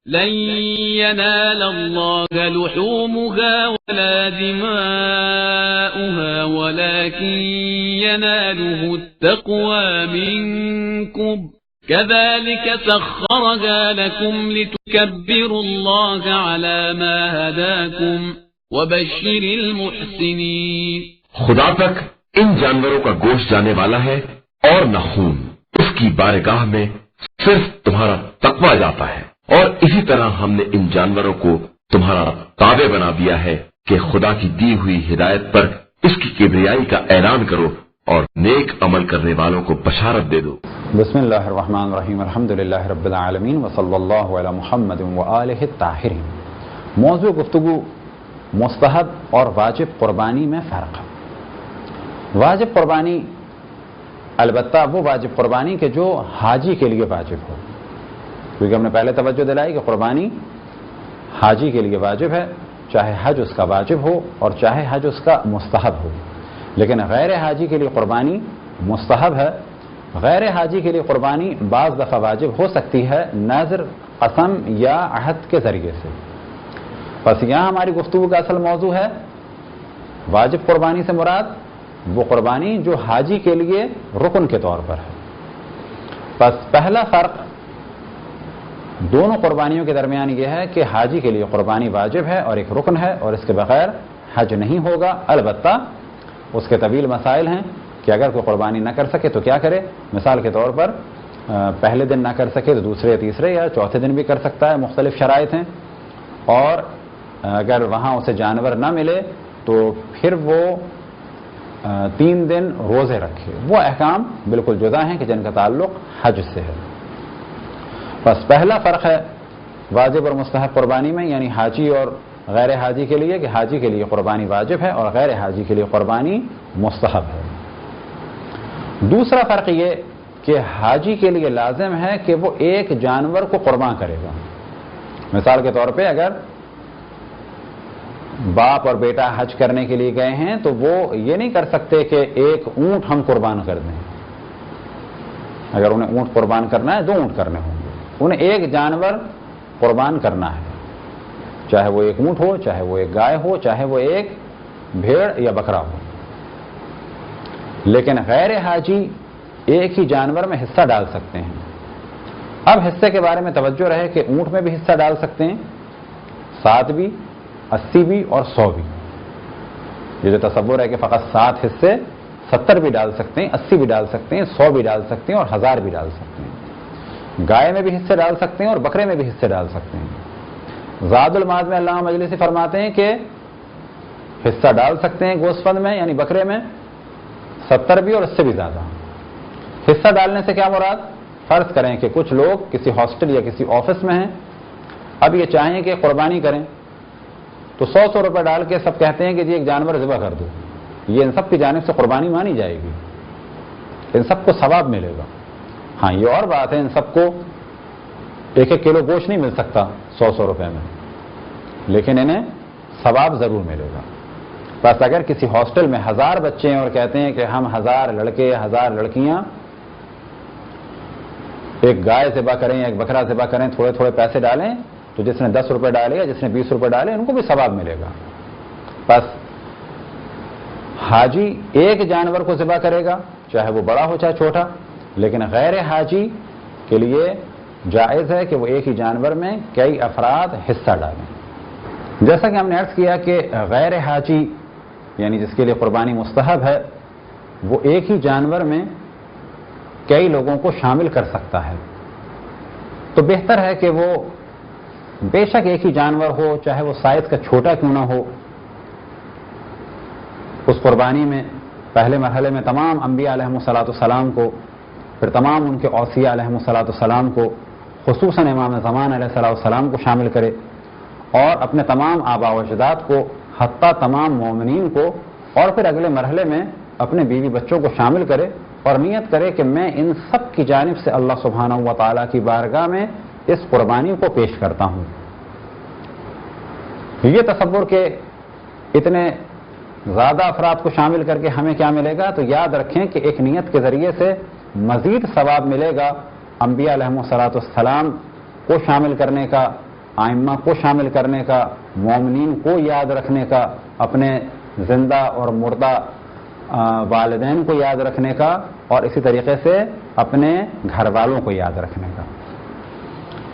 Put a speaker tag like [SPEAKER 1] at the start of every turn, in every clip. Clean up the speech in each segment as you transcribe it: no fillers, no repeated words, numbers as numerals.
[SPEAKER 1] لن ينال الله لحومها ولا دماؤها ولكن يناله التقوى منكم كذلك سخرها لكم لتكبروا الله على ما هداكم وبشر المحسنين.
[SPEAKER 2] خدا تک ان جانوروں کا گوشت جانے والا ہے اور نہ خون. اس کی بارگاہ میں صرف تمہارا تقوی جاتا ہے. اور اسی طرح ہم نے ان جانوروں کو تمہارا تابع بنا دیا ہے کہ خدا کی دی ہوئی ہدایت پر اس کی کبریائی کا اعلان کرو اور نیک عمل کرنے والوں کو بشارت دے دو.
[SPEAKER 3] بسم اللہ الرحمن الرحیم. الحمدللہ رب العالمین وصلی اللہ علی محمد وآلہ الطاہرین. موضوع گفتگو مستحب اور واجب قربانی میں فرق ہے. واجب قربانی البتہ وہ واجب قربانی کہ جو حاجی کے لیے واجب ہو، کیونکہ ہم نے پہلے توجہ دلائی کہ قربانی حاجی کے لیے واجب ہے، چاہے حج اس کا واجب ہو اور چاہے حج اس کا مستحب ہو. لیکن غیر حاجی کے لیے قربانی مستحب ہے. غیر حاجی کے لیے قربانی بعض دفعہ واجب ہو سکتی ہے نذر، قسم یا عہد کے ذریعے سے. بس یہاں ہماری گفتگو کا اصل موضوع ہے واجب قربانی سے مراد وہ قربانی جو حاجی کے لیے رکن کے طور پر ہے. بس پہلا فرق دونوں قربانیوں کے درمیان یہ ہے کہ حاجی کے لیے قربانی واجب ہے اور ایک رکن ہے اور اس کے بغیر حج نہیں ہوگا. البتہ اس کے طویل مسائل ہیں کہ اگر کوئی قربانی نہ کر سکے تو کیا کرے. مثال کے طور پر پہلے دن نہ کر سکے تو دوسرے تیسرے یا چوتھے دن بھی کر سکتا ہے. مختلف شرائط ہیں. اور اگر وہاں اسے جانور نہ ملے تو پھر وہ 3 دن روزے رکھے. وہ احکام بالکل جدا ہیں کہ جن کا تعلق حج سے ہے. بس پہلا فرق ہے واجب اور مستحب قربانی میں، یعنی حاجی اور غیر حاجی کے لیے، کہ حاجی کے لیے قربانی واجب ہے اور غیر حاجی کے لیے قربانی مستحب ہے. دوسرا فرق یہ کہ حاجی کے لیے لازم ہے کہ وہ ایک جانور کو قربان کرے گا. مثال کے طور پہ اگر باپ اور بیٹا حج کرنے کے لیے گئے ہیں تو وہ یہ نہیں کر سکتے کہ ایک اونٹ ہم قربان کر دیں. اگر انہیں اونٹ قربان کرنا ہے 2 اونٹ کرنے ہوں گے. انہیں ایک جانور قربان کرنا ہے، چاہے وہ ایک اونٹ ہو، چاہے وہ ایک گائے ہو، چاہے وہ ایک بھیڑ یا بکرا ہو. لیکن غیر حاجی ایک ہی جانور میں حصہ ڈال سکتے ہیں. اب حصے کے بارے میں توجہ رہے کہ اونٹ میں بھی حصہ ڈال سکتے ہیں، 7 بھی، 80 بھی اور 100 بھی. یہ جو تصور ہے کہ فقط 7 حصے 70 بھی ڈال سکتے ہیں، 80 بھی ڈال سکتے ہیں، 100 بھی ڈال سکتے ہیں اور 1000 بھی ڈال سکتے ہیں. گائے میں بھی حصے ڈال سکتے ہیں اور بکرے میں بھی حصے ڈال سکتے ہیں. زاد المعاد میں علامہ مجلسی فرماتے ہیں کہ حصہ ڈال سکتے ہیں گوشت فند میں یعنی بکرے میں 70 بھی اور اس سے بھی زیادہ. حصہ ڈالنے سے کیا مراد؟ فرض کریں کہ کچھ لوگ کسی ہاسٹل یا کسی آفس میں ہیں، اب یہ چاہیں کہ قربانی کریں تو 100 روپے ڈال کے سب کہتے ہیں کہ جی ایک جانور ذبح کر دو. یہ ان سب کی جانب سے قربانی مانی جائے گی، ان سب کو ثواب ملے گا. ہاں یہ اور بات ہے ان سب کو 1-1 کلو گوشت نہیں مل سکتا 100 روپے میں، لیکن انہیں ثواب ضرور ملے گا. بس اگر کسی ہاسٹل میں 1000 بچے ہیں اور کہتے ہیں کہ ہم 1000 لڑکے 1000 لڑکیاں ایک گائے ذبح کریں یا ایک بکرا ذبح کریں، تھوڑے تھوڑے پیسے ڈالیں، تو جس نے 10 روپے ڈالے یا جس نے 20 روپے ڈالے ان کو بھی ثواب ملے گا. بس حاجی ایک جانور کو ذبح کرے گا چاہے وہ بڑا ہو چاہے چھوٹا، لیکن غیر حاجی کے لیے جائز ہے کہ وہ ایک ہی جانور میں کئی افراد حصہ ڈالیں. جیسا کہ ہم نے عرض کیا کہ غیر حاجی یعنی جس کے لیے قربانی مستحب ہے وہ ایک ہی جانور میں کئی لوگوں کو شامل کر سکتا ہے. تو بہتر ہے کہ وہ بے شک ایک ہی جانور ہو، چاہے وہ سائز کا چھوٹا کیوں نہ ہو. اس قربانی میں پہلے مرحلے میں تمام انبیاء علیہم السلام کو، پھر تمام ان کے اوصیاء علیہم السلام کو، خصوصاً امام زمان علیہ السلام کو شامل کرے اور اپنے تمام آباء و اجداد کو، حتیٰ تمام مومنین کو، اور پھر اگلے مرحلے میں اپنے بیوی بچوں کو شامل کرے اور نیت کرے کہ میں ان سب کی جانب سے اللہ سبحانہ و تعالیٰ کی بارگاہ میں اس قربانی کو پیش کرتا ہوں. یہ تصور کہ اتنے زیادہ افراد کو شامل کر کے ہمیں کیا ملے گا، تو یاد رکھیں کہ ایک نیت کے ذریعے سے مزید ثواب ملے گا انبیاء علیہم السلام کو شامل کرنے کا آئمہ کو شامل کرنے کا، مومنین کو یاد رکھنے کا، اپنے زندہ اور مردہ والدین کو یاد رکھنے کا، اور اسی طریقے سے اپنے گھر والوں کو یاد رکھنے کا۔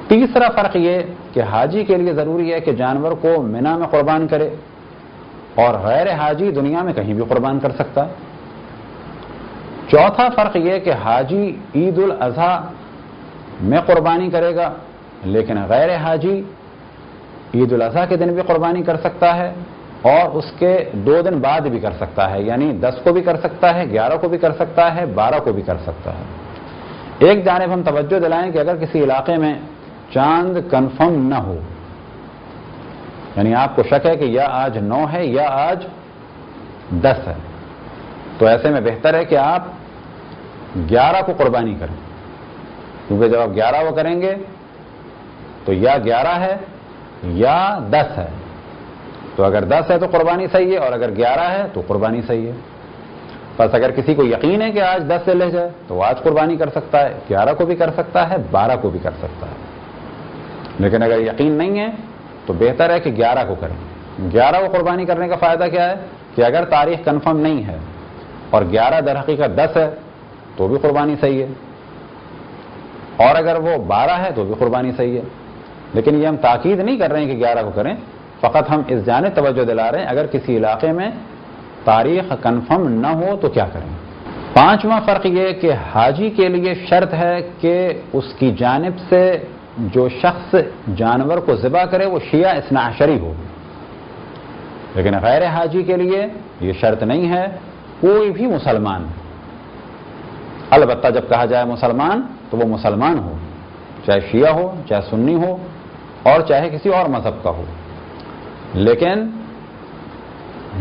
[SPEAKER 3] تیسرا فرق یہ کہ حاجی کے لیے ضروری ہے کہ جانور کو منا میں قربان کرے، اور غیر حاجی دنیا میں کہیں بھی قربان کر سکتا ہے۔ چوتھا فرق یہ کہ حاجی عید الاضحیٰ میں قربانی کرے گا، لیکن غیر حاجی عید الاضحیٰ کے دن بھی قربانی کر سکتا ہے، اور اس کے 2 دن بعد بھی کر سکتا ہے، یعنی 10 کو بھی کر سکتا ہے، 11 کو بھی کر سکتا ہے، 12 کو بھی کر سکتا ہے۔ ایک جانب ہم توجہ دلائیں کہ اگر کسی علاقے میں چاند کنفرم نہ ہو، یعنی آپ کو شک ہے کہ یا آج 9 ہے یا آج 10 ہے، تو ایسے میں بہتر ہے کہ آپ 11 کو قربانی کریں، کیونکہ جب آپ 11 کو کریں گے تو یا 11 ہے یا 10 ہے، تو اگر 10 ہے تو قربانی صحیح ہے، اور اگر 11 ہے تو قربانی صحیح ہے۔ بس اگر کسی کو یقین ہے کہ آج 10 سے لے جائے تو آج قربانی کر سکتا ہے، 11 کو بھی کر سکتا ہے، 12 کو بھی کر سکتا ہے، لیکن اگر یقین نہیں ہے تو بہتر ہے کہ 11 کو کریں۔ 11 کو قربانی کرنے کا فائدہ کیا ہے کہ اگر تاریخ کنفرم نہیں ہے اور 11 در حقیقت 10 ہے تو بھی قربانی صحیح ہے، اور اگر وہ 12 ہے تو بھی قربانی صحیح ہے۔ لیکن یہ ہم تاکید نہیں کر رہے ہیں کہ 11 کو کریں، فقط ہم اس جانب توجہ دلا رہے ہیں اگر کسی علاقے میں تاریخ کنفرم نہ ہو تو کیا کریں۔ پانچواں فرق یہ کہ حاجی کے لیے شرط ہے کہ اس کی جانب سے جو شخص جانور کو ذبح کرے وہ شیعہ اثنا عشری ہو، لیکن غیر حاجی کے لیے یہ شرط نہیں ہے، کوئی بھی مسلمان، البتہ جب کہا جائے مسلمان تو وہ مسلمان ہو، چاہے شیعہ ہو، چاہے سنی ہو، اور چاہے کسی اور مذہب کا ہو، لیکن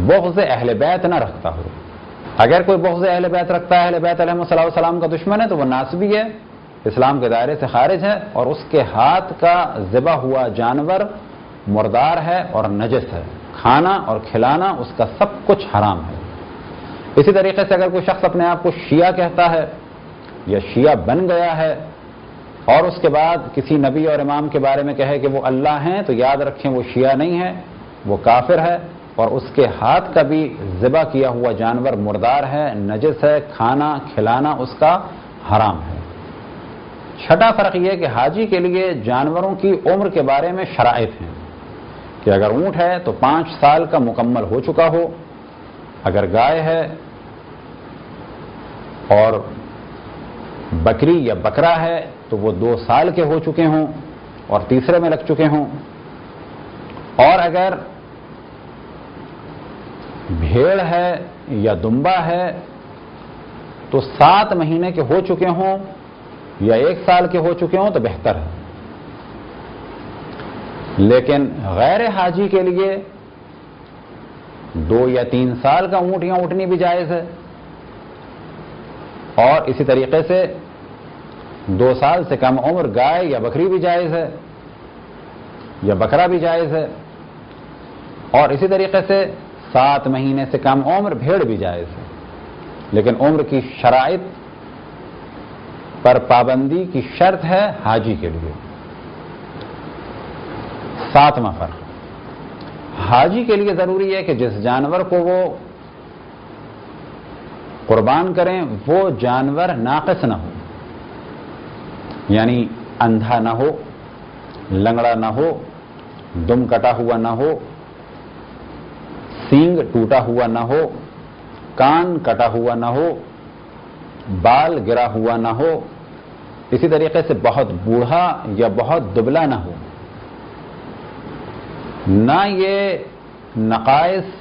[SPEAKER 3] بغض اہل بیت نہ رکھتا ہو۔ اگر کوئی بغض اہل بیت رکھتا ہے، اہل بیت علیہ السلام کا دشمن ہے، تو وہ ناسبی ہے، اسلام کے دائرے سے خارج ہے، اور اس کے ہاتھ کا ذبح ہوا جانور مردار ہے اور نجس ہے، کھانا اور کھلانا اس کا سب کچھ حرام ہے۔ اسی طریقے سے اگر کوئی شخص اپنے آپ کو شیعہ کہتا ہے یا شیعہ بن گیا ہے اور اس کے بعد کسی نبی اور امام کے بارے میں کہے کہ وہ اللہ ہیں، تو یاد رکھیں وہ شیعہ نہیں ہے، وہ کافر ہے، اور اس کے ہاتھ کا بھی ذبح کیا ہوا جانور مردار ہے، نجس ہے، کھانا کھلانا اس کا حرام ہے۔ چھٹا فرق یہ کہ حاجی کے لیے جانوروں کی عمر کے بارے میں شرائط ہیں کہ اگر اونٹ ہے تو 5 سال کا مکمل ہو چکا ہو، اگر گائے ہے اور بکری یا بکرا ہے تو وہ 2 سال کے ہو چکے ہوں اور تیسرے میں لگ چکے ہوں، اور اگر بھیڑ ہے یا دمبا ہے تو 7 مہینے کے ہو چکے ہوں یا 1 سال کے ہو چکے ہوں تو بہتر ہے۔ لیکن غیر حاجی کے لیے 2 یا 3 سال کا اونٹ یا اونٹنی بھی جائز ہے، اور اسی طریقے سے 2 سال سے کم عمر گائے یا بکری بھی جائز ہے یا بکرا بھی جائز ہے، اور اسی طریقے سے 7 مہینے سے کم عمر بھیڑ بھی جائز ہے، لیکن عمر کی شرائط پر پابندی کی شرط ہے حاجی کے لیے۔ 7واں فرق، حاجی کے لیے ضروری ہے کہ جس جانور کو وہ قربان کریں وہ جانور ناقص نہ ہو، یعنی اندھا نہ ہو، لنگڑا نہ ہو، دم کٹا ہوا نہ ہو، سینگ ٹوٹا ہوا نہ ہو، کان کٹا ہوا نہ ہو، بال گرا ہوا نہ ہو، اسی طریقے سے بہت بوڑھا یا بہت دبلا نہ ہو، نہ یہ نقائص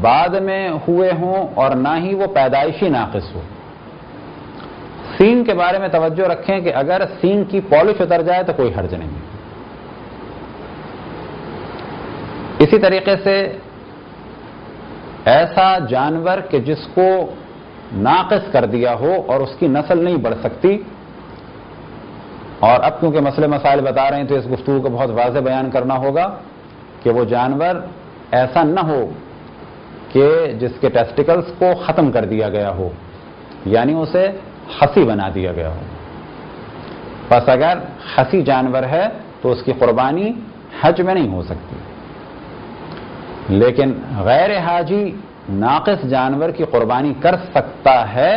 [SPEAKER 3] بعد میں ہوئے ہوں اور نہ ہی وہ پیدائشی ناقص ہو۔ سینگ کے بارے میں توجہ رکھیں کہ اگر سینگ کی پالش اتر جائے تو کوئی حرج نہیں۔ اسی طریقے سے ایسا جانور کہ جس کو ناقص کر دیا ہو اور اس کی نسل نہیں بڑھ سکتی، اور اب کیونکہ مسئلے مسائل بتا رہے ہیں تو اس گفتگو کو بہت واضح بیان کرنا ہوگا کہ وہ جانور ایسا نہ ہو کہ جس کے ٹیسٹیکلز کو ختم کر دیا گیا ہو، یعنی اسے خسی بنا دیا گیا ہو۔ پس اگر خسی جانور ہے تو اس کی قربانی حج میں نہیں ہو سکتی، لیکن غیر حاجی ناقص جانور کی قربانی کر سکتا ہے،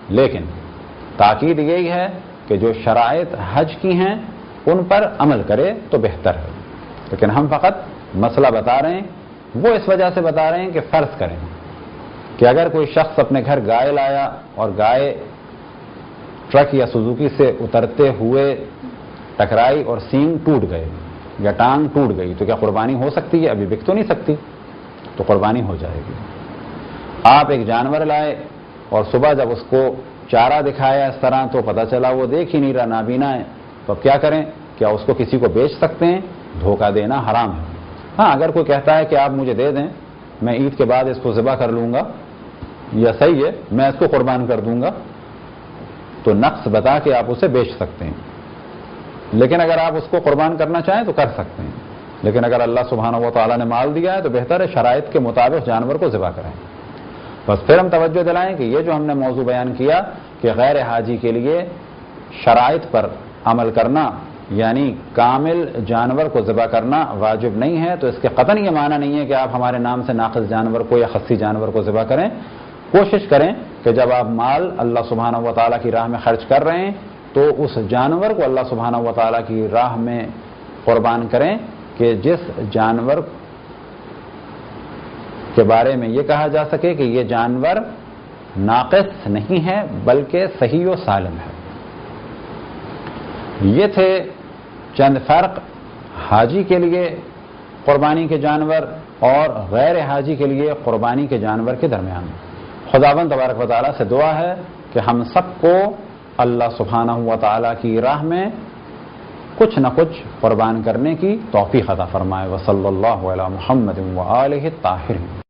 [SPEAKER 3] لیکن تاکید یہی ہے کہ جو شرائط حج کی ہیں ان پر عمل کرے تو بہتر ہے۔ لیکن ہم فقط مسئلہ بتا رہے ہیں، وہ اس وجہ سے بتا رہے ہیں کہ فرض کریں کہ اگر کوئی شخص اپنے گھر گائے لایا اور گائے ٹرک یا سوزوکی سے اترتے ہوئے ٹکرائی اور سینگ ٹوٹ گئے یا ٹانگ ٹوٹ گئی، تو کیا قربانی ہو سکتی ہے؟ ابھی بک تو نہیں سکتی، تو قربانی ہو جائے گی۔ آپ ایک جانور لائے اور صبح جب اس کو چارہ دکھایا اس طرح تو پتہ چلا وہ دیکھ ہی نہیں رہا، نابینا ہے، تو اب کیا کریں؟ کیا اس کو کسی کو بیچ سکتے ہیں؟ دھوکہ دینا حرام ہے۔ ہاں، اگر کوئی کہتا ہے کہ آپ مجھے دے دیں، میں عید کے بعد اس کو ذبح کر لوں گا، یا صحیح ہے میں اس کو قربان کر دوں گا، تو نقص بتا کے آپ اسے بیچ سکتے ہیں۔ لیکن اگر آپ اس کو قربان کرنا چاہیں تو کر سکتے ہیں، لیکن اگر اللہ سبحانہ و تعالیٰ نے مال دیا ہے تو بہتر ہے شرائط کے مطابق جانور کو ذبح کریں۔ بس پھر ہم توجہ دلائیں کہ یہ جو ہم نے موضوع بیان کیا کہ غیر حاجی کے لیے شرائط پر عمل کرنا یعنی کامل جانور کو ذبح کرنا واجب نہیں ہے، تو اس کے قطعاً یہ معنی نہیں ہے کہ آپ ہمارے نام سے ناقص جانور کو یا خصی جانور کو ذبح کریں۔ کوشش کریں کہ جب آپ مال اللہ سبحانہ و تعالیٰ کی راہ میں خرچ کر رہے ہیں تو اس جانور کو اللہ سبحانہ و تعالیٰ کی راہ میں قربان کریں کہ جس جانور کے بارے میں یہ کہا جا سکے کہ یہ جانور ناقص نہیں ہے بلکہ صحیح و سالم ہے۔ یہ تھے چند فرق حاجی کے لیے قربانی کے جانور اور غیر حاجی کے لیے قربانی کے جانور کے درمیان۔ خداوند تبارک و تعالیٰ سے دعا ہے کہ ہم سب کو اللہ سبحانہ و تعالیٰ کی راہ میں کچھ نہ کچھ قربان کرنے کی توفیق عطا فرمائے۔ وصلی اللہ علی محمد و آلہ الطاہرین۔